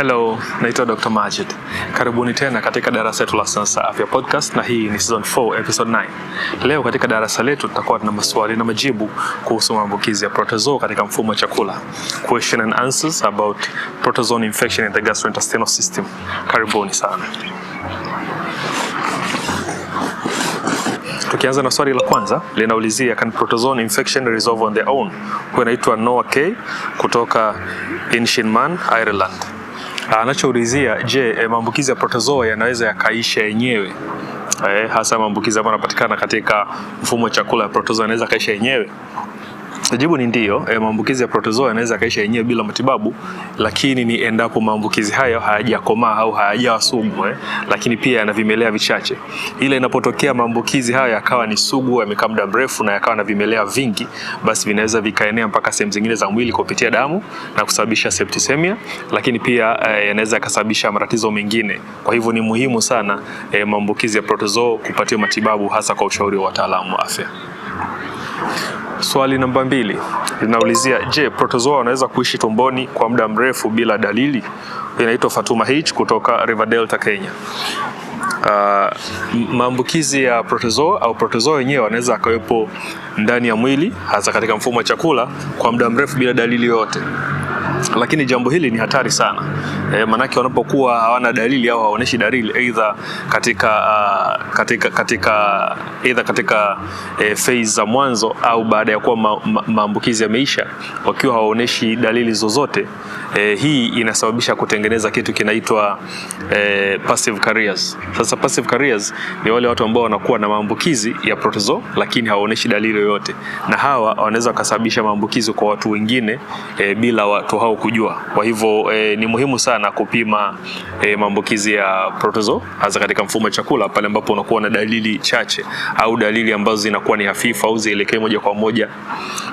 Hello, naitwa Dr. Majid. Karibuni tena katika darasa letu la Sayansi Afya Podcast, na hii ni season 4 episode 9. Leo katika darasa letu tutakuwa na maswali na majibu kuhusu maambukizi ya protozoa katika mfumo wa chakula. Question and answers about protozoan infection in the gastrointestinal system. Karibuni sana. Tukianza na swali la kwanza, linaulizia can protozoan infection resolve on their own? Huyu anaitwa Noah K kutoka Inchmahon, Ireland. Anachoulizia, je, maambukizi ya protozoa yanaweza yakaisha yenyewe? Hasa maambukizi ambayo yanapatikana katika mfumo wa chakula ya protozoa yanaweza kaisha yenyewe? Jibu ni ndio. Maambukizi ya protozoa yanaweza kaisha yenyewe bila matibabu, lakini ni endapo maambukizi hayo hayajakomaa au hayajawa sugu, lakini pia yana vimelea vichache. Ile inapotokea maambukizi hayo yakawa ni sugu, yamekaa muda mrefu na yakawa na vimelea vingi, basi vinaweza vikaenea mpaka sehemu zingine za mwili kupitia damu na kusababisha septicemia, lakini pia yanaweza kusababisha matatizo mengine. Kwa hivyo ni muhimu sana maambukizi ya protozoa kupatiwa matibabu, hasa kwa ushauri wa wataalamu wa afya. Swali namba 2 linaulizia, je, protozoa wanaweza kuishi tumboni kwa muda mrefu bila dalili? Inaitwa Fatuma H kutoka River Delta, Kenya. Maambukizi ya protozoa au protozoa wenyewe wanaweza akawepo ndani ya mwili, hasa katika mfumo wa chakula, kwa muda mrefu bila dalili yoyote. Lakini jambo hili ni hatari sana. Manake wanapokuwa hawana dalili au hawaoneshi dalili, aidha katika phase za mwanzo au baada ya kuwa maambukizi yameisha, wakiwa hawaoneshi dalili zozote, hii inasababisha kutengeneza kitu kinaitwa passive carriers. Sasa passive carriers ni wale watu ambao wanakuwa na maambukizi ya protozoa lakini hawaoneshi dalili yoyote, na hawa wanaweza kusababisha maambukizi kwa watu wengine bila watu hao kujua. Kwa hivyo ni muhimu sana kupima maambukizi ya protozoa hasa katika mfumo wa chakula pale ambapo unakuwa na dalili chache au dalili ambazo zinakuwa ni hafifu au zielekee moja kwa moja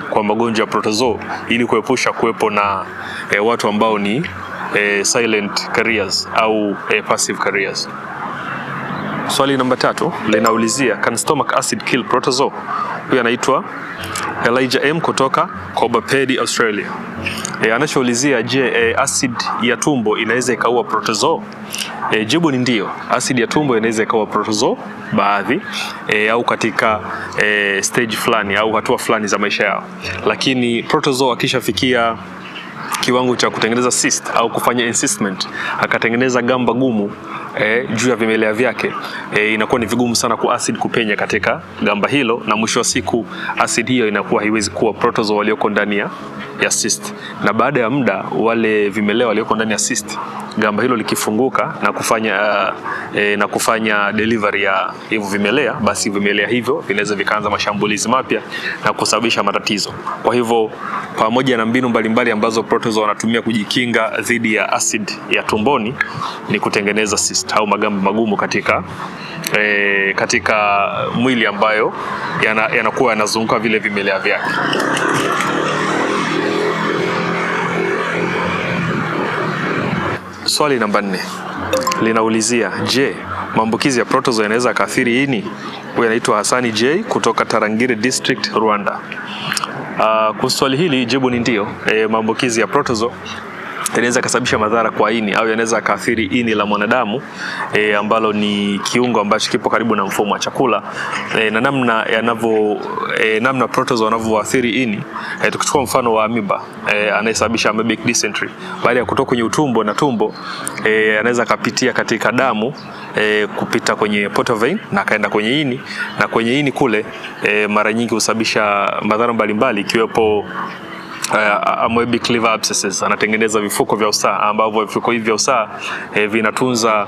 kwa magonjwa ya protozoa, ili kuepusha kuwepo na watu ambao ni silent carriers au passive carriers. Swali namba 3 linaulizia, can stomach acid kill protozoa? Huyu anaitwa Elijah M kutoka Cobapedi, Australia. Anachoulizia, je, acid ya tumbo inaweza ikaua protozoa? Jibu ni ndio. Acid ya tumbo inaweza ikaua protozoa baadhi au katika stage fulani au hatua fulani za maisha yao, lakini protozoa akishafikia kiwango cha kutengeneza cyst au kufanya encystment, akatengeneza gamba gumu juu ya vimelea vyake, inakuwa ni vigumu sana kwa acid kupenya katika gamba hilo, na mwisho wa siku acid hiyo inakuwa haiwezi kuwa protozoa walioko ndani ya cyst. Na baada ya muda wale vimelea walioko ndani ya cyst, gamba hilo likifunguka na kufanya delivery ya hivyo vimelea, basi vimelea hivyo vinaweza vikaanza mashambulizi mapya na kusababisha matatizo. Kwa hivyo pamoja na mbinu mbalimbali ambazo protozoa wanatumia kujikinga dhidi ya acid ya tumboni, ni kutengeneza cyst au magamba magumu katika mwili ambayo yanakuwa yanazunguka vile vimelea vyake. Swali namba 4 linaulizia, je, maambukizi ya protozoa yanaweza kaathiri ini? Huyu anaitwa Hasani J kutoka Tarangire District, Rwanda. Kwa swali hili jibu ni ndio. Maambukizi ya protozoa yanaweza kusababisha madhara kwa ini au yanaweza kaathiri ini la mwanadamu, ambalo ni kiungo ambacho kipo karibu na mfumo wa chakula, na namna protozoa wanavyoathiri ini. Tukichukua mfano wa amoeba anayesababisha amoebic dysentery, baada ya kutoka kwenye utumbo na tumbo, anaweza kapitia katika damu kupita kwenye portal vein na kaenda kwenye ini, na kwenye ini kule mara nyingi husababisha madhara mbalimbali, ikiwepo amoebic liver abscesses. Anatengeneza vifuko vya usaha, ambavyo vifuko hivi vya usaha vinatunza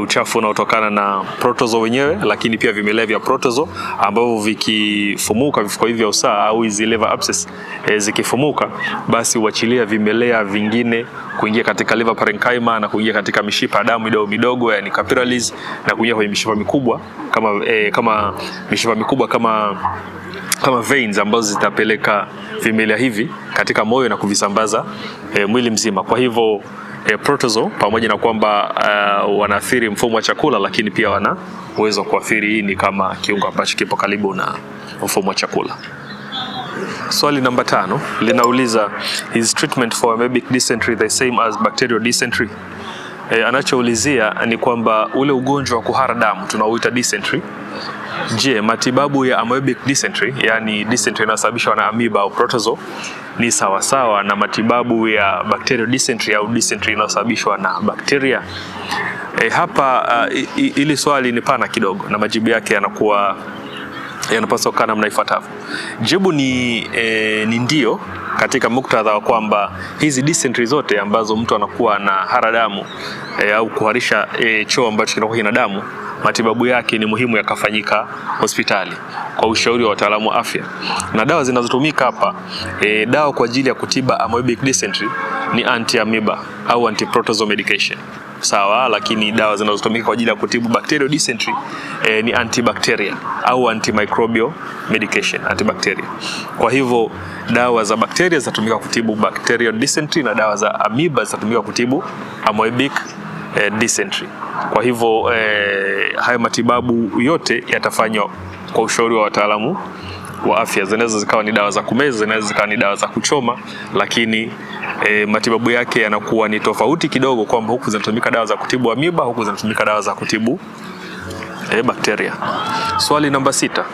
uchafu unaotokana na protozoa wenyewe, lakini pia vimelea vya protozoa ambavyo vikifumuka vifuko hivi vya usaha au hizi liver abscess zikifumuka, basi huachilia vimelea vingine kuingia katika liver parenchyma na kuingia katika mishipa ya damu midogo midogo, yani capillaries, na kuingia kwenye mishipa mikubwa kama mishipa mikubwa kama veins ambazo zitapeleka vimelea hivi katika moyo na kuvisambaza mwili mzima. Kwa hivyo protozoa pamoja na kwamba wanaathiri mfumo wa chakula, lakini pia wana uwezo wa kuathiri ini kama kiungo ambacho kipo karibu na mfumo wa chakula. Swali namba 5 linauliza, is treatment for amoebic dysentery the same as bacterial dysentery? Anachoulizia ni kwamba ule ugonjwa wa kuhara damu tunaoita dysentery, je, matibabu ya amoebic dysentery, yani dysentery inayosababishwa na amoeba au protozoa, ni sawasawa na matibabu ya bacterial dysentery au dysentery inayosababishwa na bakteria? Hapa ili swali ni pana kidogo na majibu yake yanapaswa kuwa namna ifuatavyo. Jibu ni ndio, katika muktadha wa kwamba hizi dysentery zote ambazo mtu anakuwa na hara damu au kuharisha choo ambacho kinakuwa kina damu, matibabu yake ni muhimu yakafanyika hospitali kwa ushauri wa wataalamu wa afya. Na dawa zinazotumika hapa, dawa kwa ajili ya kutiba amoebic dysentery ni anti-amoeba au anti-protozoa medication. Sawa, lakini dawa zinazotumika kwa ajili ya kutibu bacterial dysentery ni antibacterial au antimicrobial medication, antibacterial. Kwa hivyo dawa za bakteria zinatumika kutibu bacterial dysentery na dawa za amoeba zinatumika kutibu amoebic dysentery. Kwa hivyo haya matibabu yote yatafanywa kwa ushauri wa wataalamu wa afya. Zinaweza zikawa ni dawa za kumeza, zinaweza zikawa ni dawa za kuchoma, lakini matibabu yake yanakuwa ni tofauti kidogo, kwamba huku zinatumika dawa za kutibu amoeba, huku zinatumika dawa za kutibu bakteria. Swali namba 6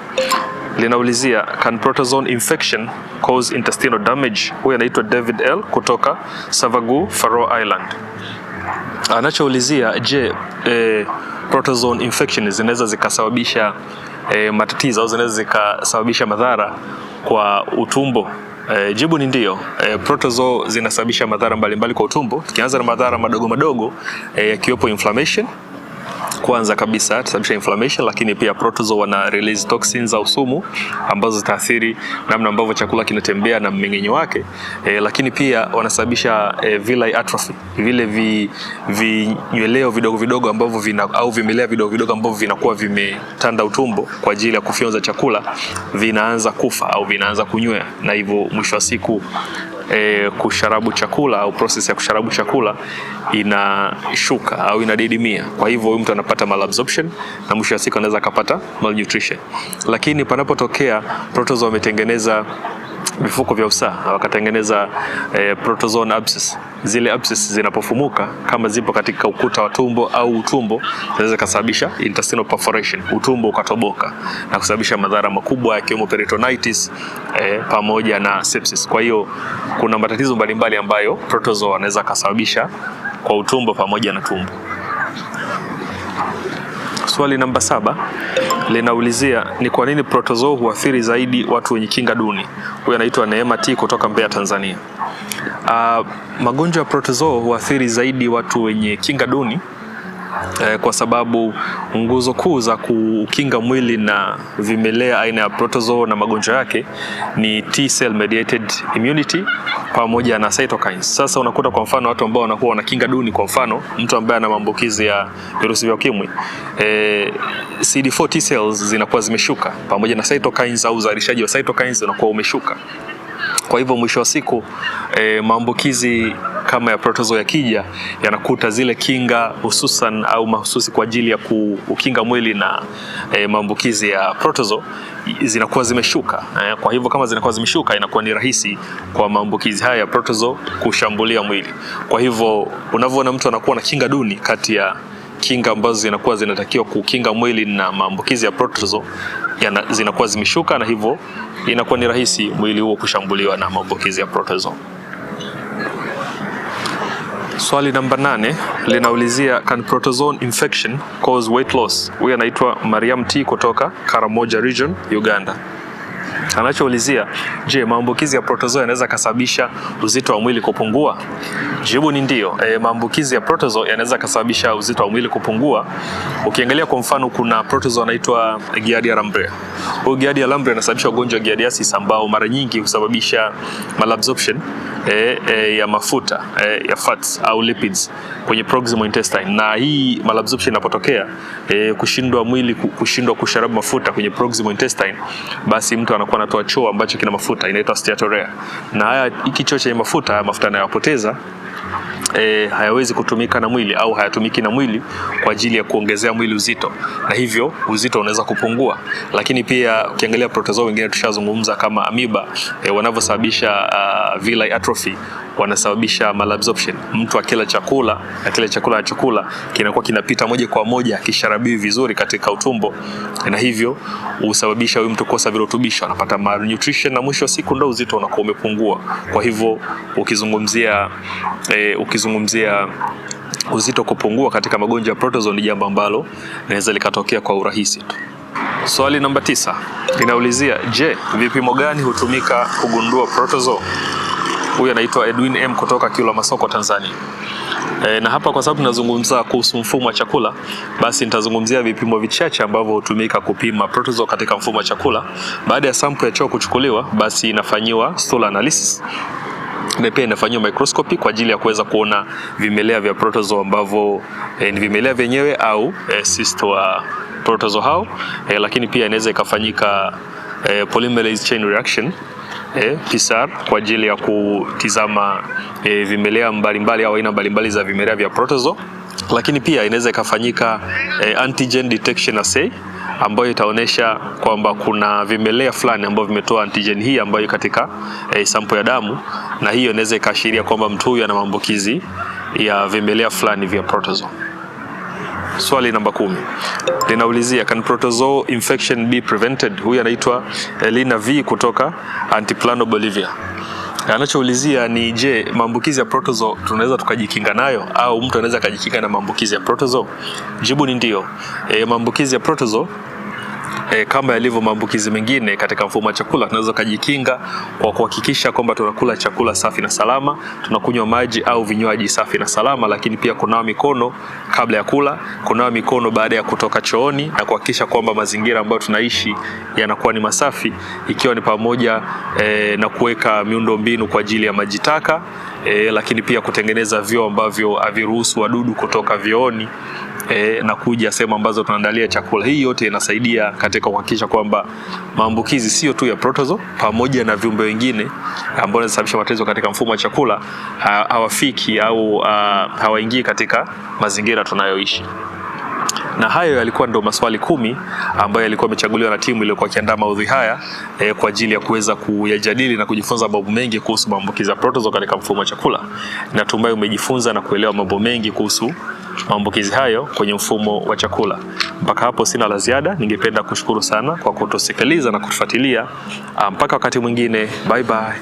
linaulizia, can protozoan infection cause intestinal damage? Huyu anaitwa David L kutoka Savagu, Faroe Island. Anachoulizia, je, protozoan infection zinaweza zikasababisha matatizo au zinaweza zikasababisha madhara kwa utumbo? Jibu ni ndio. Protozoa zinasababisha madhara mbalimbali kwa utumbo. Tukianza na madhara madogo madogo, yakiwepo inflammation. Kwanza kabisa tusababisha inflammation, lakini pia protozoa wana release toxins au sumu ambazo zitaathiri namna ambavyo chakula kinatembea na mmeng'enyo wake. Lakini pia wanasababisha villi atrophy, vile vinyweleo vidogo vidogo ambavyo au vimelea vidogo vidogo ambavyo vinakuwa vimetanda utumbo kwa ajili ya kufyonza chakula, vinaanza kufa au vinaanza kunywea, na hivyo mwisho wa siku kusharabu chakula au process ya kusharabu chakula inashuka au inadidimia. Kwa hivyo huyu mtu anapata malabsorption na mwisho wa siku anaweza akapata malnutrition. Lakini panapotokea protozoa wametengeneza vifuko vya usaha na wakatengeneza protozoan abscess, zile abscess zinapofumuka kama zipo katika ukuta wa tumbo au utumbo, zinaweza kusababisha intestinal perforation, utumbo ukatoboka na kusababisha madhara makubwa yakiwemo peritonitis pamoja na sepsis. Kwa hiyo kuna matatizo mbalimbali ambayo protozoa wanaweza kusababisha kwa utumbo pamoja na tumbo. Swali namba 7 linaulizia, ni kwa nini protozoa huathiri zaidi watu wenye kinga duni? Huyu anaitwa Neema T kutoka Mbeya, Tanzania. Magonjwa ya protozoa huathiri zaidi watu wenye kinga duni kwa sababu nguzo kuu za kukinga mwili na vimelea aina ya protozoa na magonjwa yake ni T cell mediated immunity pamoja na cytokines. Sasa unakuta kwa mfano watu ambao wanakuwa wana kinga duni, kwa mfano mtu ambaye ana maambukizi ya virusi vya ukimwi, CD4 T cells zinakuwa zimeshuka pamoja na cytokines au uzalishaji wa cytokines unakuwa umeshuka. Kwa hivyo mwisho wa siku maambukizi kama ya protozoa yakija yanakuta zile kinga hususan au mahususi kwa ajili ya kukinga mwili na maambukizi ya protozoa zinakuwa zimeshuka. Kwa hivyo kama zinakuwa zimeshuka, inakuwa ni rahisi kwa maambukizi haya ya protozoa kushambulia mwili. Kwa hivyo unavyoona mtu anakuwa na kinga duni, kati ya kinga ambazo zinakuwa zinatakiwa kukinga mwili na maambukizi ya protozoa zinakuwa zimeshuka, na hivyo inakuwa ni rahisi mwili huo kushambuliwa na maambukizi ya protozoa. Swali namba 8 linaulizia, can protozoan infection cause weight loss? Huyu anaitwa Mariam T kutoka Karamoja region, Uganda. Anachoulizia, je, maambukizi ya protozoa yanaweza kusababisha uzito wa mwili kupungua? Jibu ni ndio. Maambukizi ya protozoa yanaweza kusababisha uzito wa mwili kupungua. Ukiangalia kwa mfano, kuna protozoa anaitwa Giardia lambrea. Huyu Giardia lambrea anasababisha ugonjwa wa giardiasis ambao mara nyingi husababisha malabsorption ya mafuta ya fats au lipids kwenye proximal intestine, na hii malabsorption inapotokea kushindwa mwili kushindwa kusharabu mafuta kwenye proximal intestine, basi mtu anakuwa anatoa choo ambacho kina mafuta, inaitwa steatorrhea. Na haya hiki choo chenye mafuta yanayopoteza hayawezi kutumika na mwili au hayatumiki na mwili kwa ajili ya kuongezea mwili uzito, na hivyo uzito unaweza kupungua. Lakini pia ukiangalia protozoa wengine tushazungumza kama amoeba, wanavyosababisha villi atrophy, wanasababisha malabsorption. Mtu akila chakula na kile chakula anachokula kinakuwa kinapita moja kwa moja kisharabiwi vizuri katika utumbo, na hivyo husababisha huyu mtu kosa virutubisho, anapata malnutrition, na mwisho wa siku ndio uzito unakuwa umepungua. Kwa hivyo ukizungumzia uzito kupungua katika magonjwa ya protozoa ni jambo ambalo linaweza likatokea kwa urahisi tu. Swali namba 9 linaulizia, je, vipimo gani hutumika kugundua protozoa? Huyu anaitwa Edwin M kutoka Kilwa Masoko, Tanzania. Na hapa kwa sababu tunazungumza kuhusu mfumo wa chakula, basi nitazungumzia vipimo vichache ambavyo hutumika kupima protozoa katika mfumo wa chakula. Baada ya sample ya choo kuchukuliwa, basi inafanyiwa stool analysis na pia inafanyiwa microscopy kwa ajili ya kuweza kuona vimelea vya protozoa ambavyo ni vimelea vyenyewe au cyst wa protozoa hao. Lakini pia inaweza ikafanyika polymerase chain reaction PCR kwa ajili ya kutizama vimelea mbalimbali au aina mbalimbali za vimelea vya protozoa. Lakini pia inaweza ikafanyika antigen detection assay ambayo itaonesha kwamba kuna vimelea fulani ambavyo vimetoa antigen hii ambayo katika sample ya damu, na hiyo inaweza ikaashiria kwamba mtu huyu ana maambukizi ya vimelea fulani vya protozoa. Swali namba 10 linaulizia, can protozoa infection be prevented? Huyu anaitwa Elina V kutoka Altiplano, Bolivia. Anachoulizia ni, je, maambukizi ya protozoa tunaweza tukajikinga nayo au mtu anaweza kujikinga na maambukizi ya protozoa? Jibu ni ndio. Maambukizi ya protozoa kama yalivyo maambukizi mengine katika mfumo wa chakula, tunaweza kujikinga kwa kuhakikisha kwamba tunakula chakula safi na salama, tunakunywa maji au vinywaji safi na salama, lakini pia kunawa mikono kabla ya kula, kunawa mikono baada ya kutoka chooni, na kuhakikisha kwamba mazingira ambayo tunaishi yanakuwa ni masafi, ikiwa ni pamoja na kuweka miundo mbinu kwa ajili ya maji taka, lakini pia kutengeneza vyoo ambavyo haviruhusu wadudu kutoka vyooni na kuja sehemu ambazo tunaandalia chakula. Hii yote inasaidia katika kuhakikisha kwamba maambukizi sio tu ya protozoa, pamoja na viumbe wengine ambao wanasababisha matatizo katika mfumo wa chakula hawafiki au hawaingii katika mazingira tunayoishi. Na hayo yalikuwa ndo maswali 10 ambayo yalikuwa yamechaguliwa na timu iliyokuwa ikiandaa maudhui haya kwa ajili ya kuweza kuyajadili na kujifunza mambo mengi kuhusu maambukizi ya protozoa katika mfumo wa chakula. Natumai umejifunza na kuelewa mambo mengi kuhusu maambukizi hayo kwenye mfumo wa chakula. Mpaka hapo sina la ziada. Ningependa kushukuru sana kwa kutusikiliza na kutufuatilia. Mpaka wakati mwingine, bye bye.